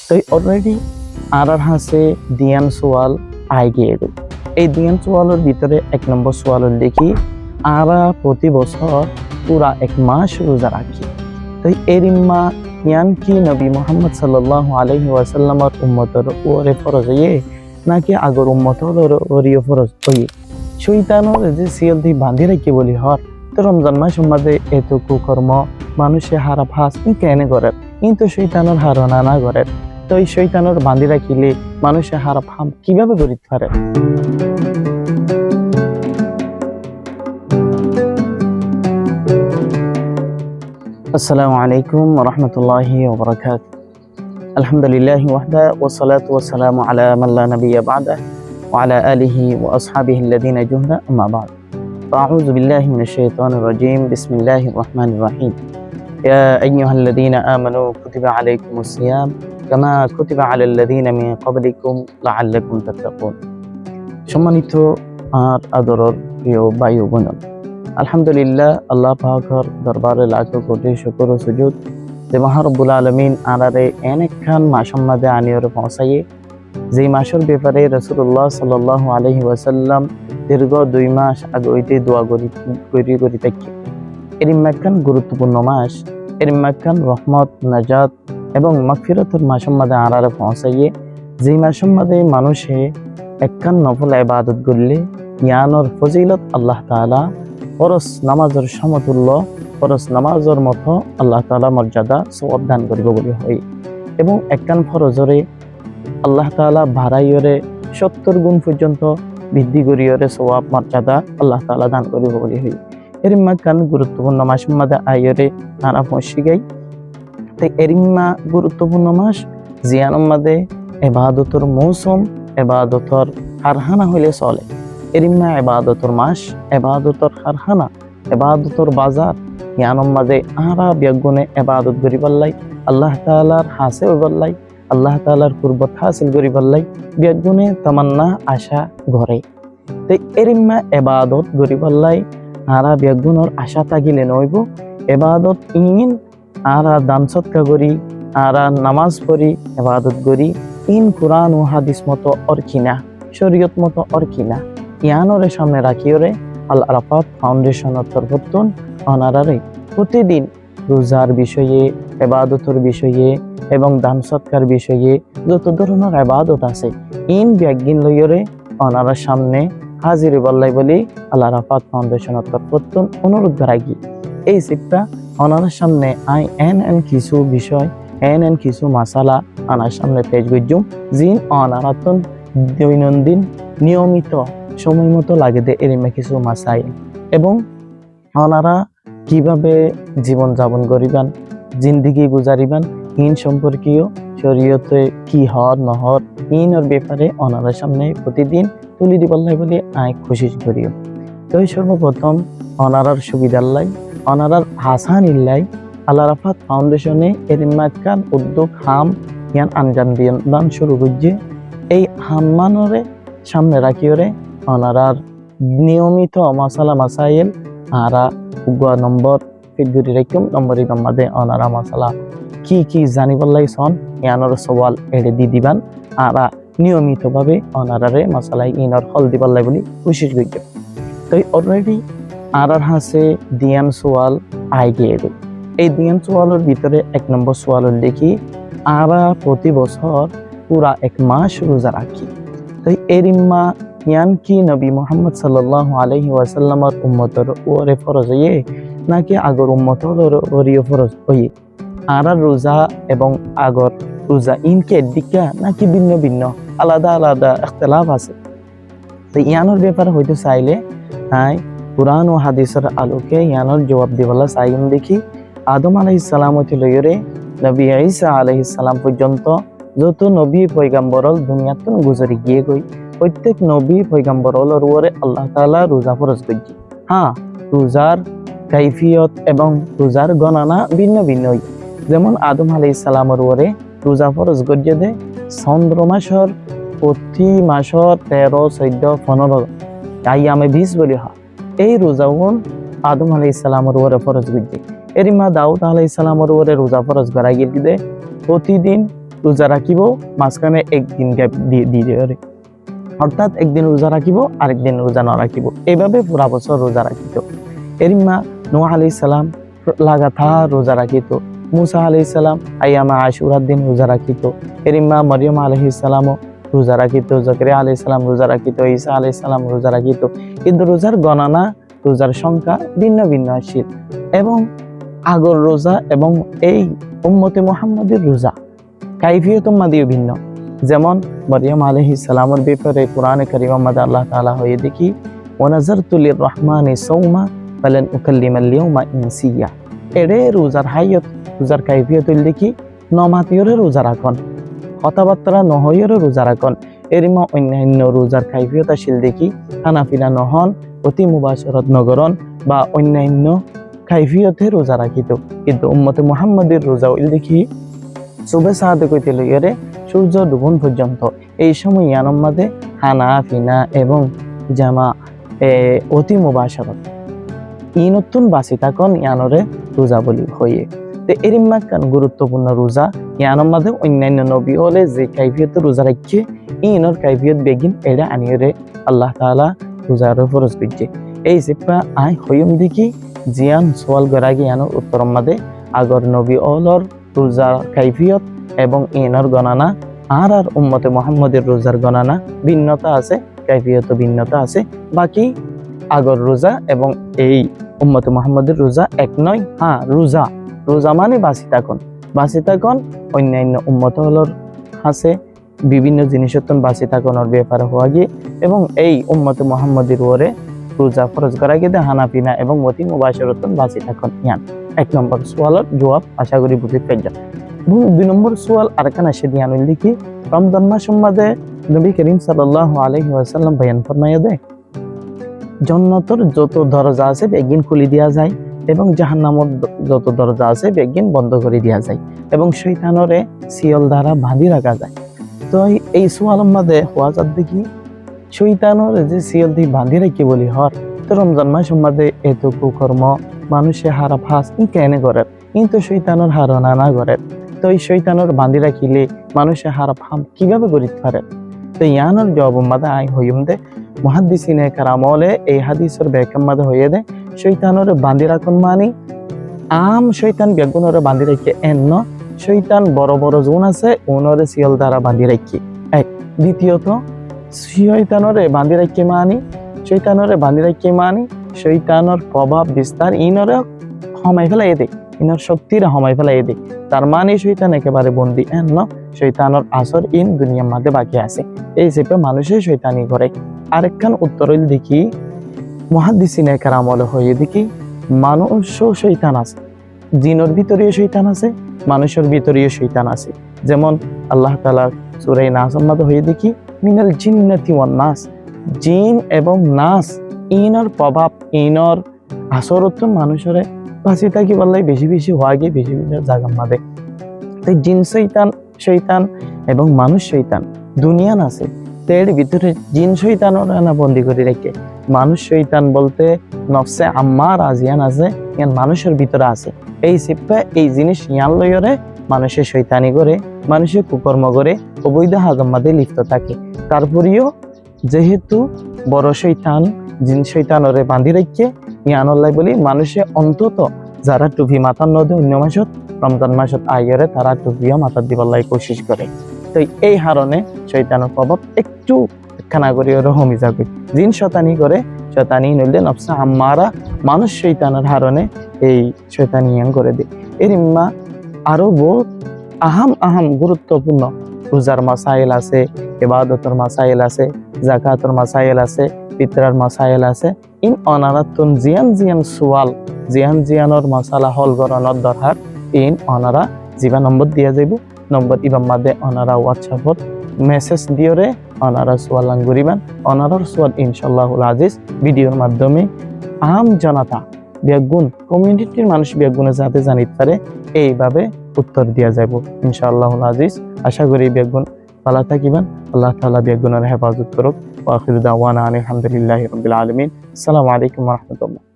তো অলরেডি আর হাসে দিয়ান সোয়াল আই গিয়ে গেল। এই দিয়ান সোয়ালের ভিতরে 1 নম্বর সোয়াল দেখি আরা প্রতি বছর পুরা 1 মাস রোজা রাখি। তো এরিম্মা ইয়ান কি নবী মুহাম্মদ সাল্লাল্লাহু আলাইহি ওয়াসাল্লামের উম্মতের ওরে ফরজ হইয়ে নাকি আগর উম্মতের ওরিও ফরজ হইয়ে শয়তানের যে সিয়াল দি বাঁধি রাখি বলি হর। তো রমজান মাস মধ্যে এত কুকর্ম মানুষে হারা ফাস কেন করে, কিন্তু শৈতানোর হারনা না করে। তো এই শৈতানোর বাঁধি রাখিলে মানুষে হারা ফাম কিভাবে করিতে পারে? আসসালামু আলাইকুম ওয়া রাহমাতুল্লাহি ওয়া বারাকাতুহু। আলহামদুলিল্লাহি ওয়াহদা ওয়া সালাতু ওয়া সালামু আলা মান লা নাবিয়্যা বা'দা ওয়া আলা আলিহি ওয়া আসহাবিহি আল্লাযীনা জুহদা আম্মা বা'দ। আউযু বিল্লাহি মিনাশ শাইতানির রাজীম। বিসমিল্লাহির রাহমানির রাহিম। ইয়া আইয়ুহাল্লাযীনা আমানু কুতিবা আলাইকুমুস সিয়াম কামা কুতিবা আলাল্লাযীনা মিন ক্বাবলিকুম লাআল্লাকুম তাত্তাকুন। সম্মানিত আর আদরের প্রিয় ভাই ও বোন, আলহামদুলিল্লাহ আল্লাহ পাকের দরবারে লাখো কোটি শুকর ও সুজুদ যে মহা রব্বুল আলামিন আনারে অনেকখান মাসের মাঝে আনিয়রে পৌঁছাইয়ে, যে মাসের ব্যাপারে রাসূলুল্লাহ সাল্লাল্লাহু আলাইহি ওয়াসাল্লাম দীর্ঘ 2 মাস আগে হইতে দোয়া করি থাকি। এর একখান গুরুত্বপূর্ণ মাস, এর একখান রহমত, নাজাত এবং মাগফিরাতের মাসের মাঝে আনারে পৌঁছাইয়ে, যে মাসের মাঝে মানুষে একখান নফল ইবাদত করলে ইয়ানোর ফজিলত আল্লাহ তাআলা ফরজ নামাজের সমতুল্য, ফরজ নামাজের মতো আল্লাহ তাআলা মর্যাদা সওয়াব দান করিব বলি হয়। এবং একখান ফরজরে আল্লাহ তাআলা বাড়াইয়রে 70 গুণ পর্যন্ত বৃদ্ধি করিয়রে সওয়াব মর্যাদা আল্লাহ তাআলা দান করিব বলি হয়। এর একখান গুরুত্বপূর্ণ মাস মধ্যে আইয়রে তারা পৌঁছে গাই। তাই এরিম্মা গুরুত্বপূর্ণ মাস জিয়ানোর মধ্যে ইবাদতের মৌসুম, ইবাদতের কারখানা হইলে চলে। এরিম্মা ইবাদতের মাস, ইবাদতের কারখানা, ইবাদতের বাজার। ইয়ানোর মাঝে আরা বেগুনে ইবাদত করি পারলাই, আল্লাহ তাআলার হাসে হই পারলাই, আল্লাহ তাআলার কুরবত হাসিল করি পারলাই, বেগুনে তামান্না আশা ঘরে। তাই এরিম্মা ইবাদত করি পারলাই আরা বেগুনের আশা থাকিলে নইব। ইবাদত ইন আরা দান সৎকা করি, আরা নামাজ পড়ি, ইবাদত করি ইন কুরআন ও হাদিস মতো অরকিনা, শরীয়ত মতো অরকিনা ইয়ানোরে সামনে রাখিওরে আল আরাফাত ফাউন্ডেশনের তরফতুন অনারারে প্রতিদিন রোজার বিষয়ে, ইবাদতের বিষয়ে এবং দান সৎকার বিষয়ে যত ধরনের ইবাদত আছে ইন ব্যাগিন লইরে অনারার সামনে হাজির বল্লাই বলি আল আরাফাত ফাউন্ডেশনের তরফতুন অনুরোধ রাখি। এই শিক্ষা অনারার সামনে এন কিছু বিষয়, এন কিছু মাসালা আনার সামনে পেশ করছুম, জিন অনারাতন দৈনন্দিন নিয়মিত সময় মতো লাগে দে এরিমা কিছু মাসাইল এবং ওনারা কিভাবে জীবন যাপন করিবান, জিন্দিগি গুজারিবান, ইন সম্পর্কীয় শরীয়তে কি হর নহর ইনর ব্যাপারে ওনারা সামনে প্রতিদিন তুলি দিবাল্লাই বলে খুশি করিও। তো সর্বপ্রথম ওনারার সুবিধাল্লাই, ওনারার হাসান ইল্লাই আল আরাফাত ফাউন্ডেশনে এরিমা খান উদ্যোগ হাম ইয়ান আঞ্জাম দান শুরু করছে। এই হাম্মানরে সামনে রাখিওরে ওনারার নিয়মিত মশালা মাসাইল আরা উগুয়া নম্বর ফিটগুড়ি রাখুম। নম্বর মাঝে ওনারা মশালা কি জানিবলাই সন ইয়ানোর সওয়াল এড়ে দি দিবান। আরা নিয়মিতভাবে ওনারারে মশালাই ইনর হল দিবাল্লাই বলি কোশিশ করছে। তো অলরেডি আরার হাসে দিয়ান সোয়াল আই গিয়ে গেল। এই দিয়ান সোয়ালের ভিতরে 1 নম্বর সোয়াল দেখি আরা প্রতি বছর পুরা 1 মাস রোজা রাখি। তো এরিম্মা ইয়ান কি নবী মুহাম্মদ সাল্লাল্লাহু আলাইহি ওয়াসাল্লামের উম্মতের ওরে ফরজ হইয়ে নাকি আগর উম্মতের ওরিও ফরজ হইয়ে? আরার রোজা এবং আগর রোজা ইনকে দিকা নাকি ভিন্ন ভিন্ন আলাদা আলাদা ইখতিলাফ আছে। তো ইয়ানোর ব্যাপারে হয়তো চাইলে কুরআন ও হাদিসের আলোকে ইয়ানোর জবাব দিবলা চাইম দেখি। আদম আলাইহিস সালাম হইতে লইরে নবী ঈসা আলাইহিস সালাম পর্যন্ত যত নবী পয়গাম্বরল দুনিয়াতন গুজরি গিয়ে গই প্রত্যেক নবী পয়গাম্বরলের উপরে আল্লাহ তাআলা রোজা ফরজ করেছে। হ্যাঁ, রোজার কাইফিয়ত এবং রোজার গণনা ভিন্ন ভিন্ন। যেমন আদম আলাইহিস সালামের উপরে রোজা ফরজ করিয়ে দে চন্দ্র মাসের প্রতি মাসের 13, 14, 15 আইয়ামে 20 বলি হয়। এই রোজাগুন আদম আলাইহিস সালামের উপরে ফরজ করেছে। এরিমা দাউদ আলাইহিস সালামের উপরে রোজা ফরজ করা গিয়ে দে প্রতিদিন রোজা রাখিব, মাঝখানে একদিন গ্যাপ দিয়ে অর্থাৎ একদিন রোজা রাখিব আরেকদিন রোজা না রাখিব, এইভাবে পুরা বছর রোজা রাখিত। এরিমা নূহ আলাইহিস সালাম লাগাতার রোজা রাখিত, মুসা আলাইহিস সালাম আইয়ামা আশুরার দিন রোজা রাখিত, এরিমা মরিয়ম আলাইহিস সালামও রোজা রাখিত, জাকারিয়া আলাইহিস সালাম রোজা রাখিত, ঈসা আলাইহিস সালাম রোজা রাখিত। কিন্তু রোজার গণনা, রোজার সংখ্যা ভিন্ন ভিন্ন আসিল এবং আগর রোজা এবং এই উম্মতে মুহাম্মাদের রোজা কাইফিয়ত মাদিও ভিন্ন। যেমন মরিয়ম আলাইহিস সালামের ব্যাপারে কোরআনে কারীমের মধ্যে আল্লাহ তাআলা হয়ে দেখি ওয়ানাযারতু লিররহমানি সাওমা ফালান উকাল্লিমাল ইয়াওমা ইনসিয়া। এরে রোজার হাইয়ত, রোজার কাইফিয়ত দেখি নমাতিয়রে রোজা রাখন, কথাবার্তা নহয়রে রোজা রাখন। এরিমা অন্যান্য রোজার কাইফিয়ত আসিল দেখি খানাফিনা নহন, অতি মুবাশরত নগরণ বা অন্যান্য কাইফিয়তে রোজা রাখিত। কিন্তু উম্মতে মুহাম্মাদের রোজা ওইল দেখি সুবে সাহাতে কইতে লইরে সূর্য ডুবন পর্যন্ত, এই সময় ইয়ানোর মাঝে হানা ফিনা এবং জামা অতি মুবাশরত ই নতুন বাসি থাকুন ইয়ানরে রোজা বলি হয়ে। তো এরিম্মা কান গুরুত্বপূর্ণ রোজা ইয়ানোর মাঝে অন্যান্য নবী হলে যে কাইফিয়ত রোজা রাখছে ইনর কাইফিয়ত বেগিন এরা আনিয়রে আল্লাহ তাআলা রোজার ফরজ করছে। এই সিপা আই হইম দেখি জিয়ান সোয়াল গরাগি ইয়ানোর উত্তরম মাঝে আগর নবী অলর রোজার কাইফিয়ত এবং ইনর গণনা আর উম্মতে মুহাম্মাদের রোজার গণনা ভিন্নতা আছে, কাইফিয়ত ভিন্নতা আছে। বাকি আগর রোজা এবং এই উম্মতে মুহাম্মাদের রোজা এক নয়। হ্যাঁ, রোজা মানে বাসি থাকুন অন্যান্য উম্মত হলর আছে বিভিন্ন জিনিসতন বাসি থাকুনের ব্যাপারে হওয়া গিয়ে এবং এই উম্মতে মুহাম্মাদের ওরে রোজা ফরজ করা গিয়ে হানাফিনা এবং অতি মুবাশরতন বাসি থাকুন। ইয়ান এক নম্বর সোয়ালের জবাব আশা করি বুঝতে পারছেন। 2 নম্বর সোয়াল আরকানা সেদিয়ান লিখি রমজান মাস সম্বন্ধে নবী করিম সাল্লাল্লাহু আলাইহি ওয়াসাল্লাম বয়ান ফরমাইয়া দেয় জান্নাতের যত দরজা আছে বেগিন খুলি দেওয়া যায় এবং জাহান্নামের যত দরজা আছে বেগিন বন্ধ করে দেওয়া যায় এবং শয়তানরে সিয়ল দ্বারা বাঁধি রাখা যায়। তো এই সোয়ালের মধ্যে হওয়া যাত দেখি শয়তানর যে সিয়ল দিয়ে বাঁধি রাখি বলি হর তো রমজান মাস সম্বন্ধে এত কুকর্ম মানুষে হারা ফাঁস কেনে করে কিন্তু শয়তানর হারনা না করে। তো এই শয়তানর বাঁধি রাখিলে মানুষে হারা ফাম কিভাবে করিতে পারে? তো ইয়ানোর জবাব মাদা আই হইম দে মুহাদ্দিসিনে কারামলে এই হাদিসের ব্যাখ্যা মাদা হইয়ে দে শয়তানর বাঁধি রাখুন মানে আম শয়তান বেগুনরে বাঁধি রাখি এন্ন শয়তান বড় বড় জোন আছে ওনরে সিয়ল দ্বারা বাঁধি রাখি এক। দ্বিতীয়ত শয়তানরে বাঁধি রাখি মানি শয়তানর প্রভাব বিস্তার ইনরে হমাই ফেলাই দে, ইনর শক্তিরা হমাই ফেলাই দে। তার মানে শয়তান একেবারে বন্দি এন্ন শয়তানর আসর ইন দুনিয়ার মধ্যে বাকি আছে। এই হিসেবে মানুষের শয়তানি করে। আরেকখান উত্তর দেখি মুহাদ্দিসিনে কেরামলে হয়ে দেখি মানুষও শয়তান আছে, জিনের ভিতরেও শয়তান আছে, মানুষের ভিতরেও শয়তান আছে। যেমন আল্লাহ তাআলা সূরা নাসের মধ্যে হয়ে দেখি মিনাল জিন্নাতি ওয়ান নাস, জিন এবং নাস ইনর প্রভাব ইনর আসরত মানুষের বাঁচি থাকি বললাই বেশি বেশি হওয়া গিয়ে বেশি বেশি জায়গার মাঝে। তাই জিন শয়তান এবং মানুষ শয়তান দুনিয়ান আছে। তো এর ভিতরে জিন শয়তানরা বন্দি করে রেখে মানুষ শয়তান বলতে নফসে আম্মার আজিয়ান আছে, ইয়ান মানুষের ভিতরে আছে। এই সিপ্পা এই জিনিস ইয়ান লইরে মানুষের শয়তানি করে, মানুষের কুকর্ম করে অবৈধ হাগম মাঝে লিপ্ত থাকে। তারপরেও যেহেতু বড় শয়তান জিন শয়তানরে বাঁধি রেখে ইয়ানল্লাই বলি মানুষে অন্তত যারা টুপি মাথার নদী অন্য মাসত রমজান মাসত আইয়রে তারা টুপিও মাথার দিবাল্লাই কোশিশ করে। তো এই হারণে শয়তানের প্রভাব একটু খানা করি রহমি যাবে। জিন শয়তানি করে শয়তানি নইলে নফসা আম্মারা মানুষ শয়তানের হারণে এই শয়তানি ইয়াং করে দেয়। এর ইম্মা আরো বহুত আহাম গুরুত্বপূর্ণ রোজার মাসাইল আছে, ইবাদতের মাসাইল আছে, যাকাতের মাসাইল আছে, ফিতরার মাসাইল আছে। ইন অনারাতুন জিয়ান সোয়াল জিয়ানর মাসালা হল গরণর দরকার ইন অনারা জিবা নম্বর দিয়া যাইব। নম্বর ইবাম মাদে অনারা হোয়াটসঅ্যাপত মেসেজ দিয়রে অনারা সোয়াল আঙ্গুরিবান অনারার সোয়াল ইনশাআল্লাহুল আজিজ ভিডিওর মাধ্যমে আম জনতা বেগুন কমিউনিটির মানুষ বেগুনে যাতে জানিতে পারে এইভাবে উত্তর দিয়া যাব ইনশাআল্লাহুল আজিজ। আশা করি বেগুন ভালো থাকিবেন। আল্লাহ তাআলা বেগুনের হেফাজত করুক। ওয়া আখিরু দাওয়ানা আলহামদুলিল্লাহি রাব্বিল আলামিন। আসসালামু আলাইকুম ওয়া রাহমাতুল্লাহ।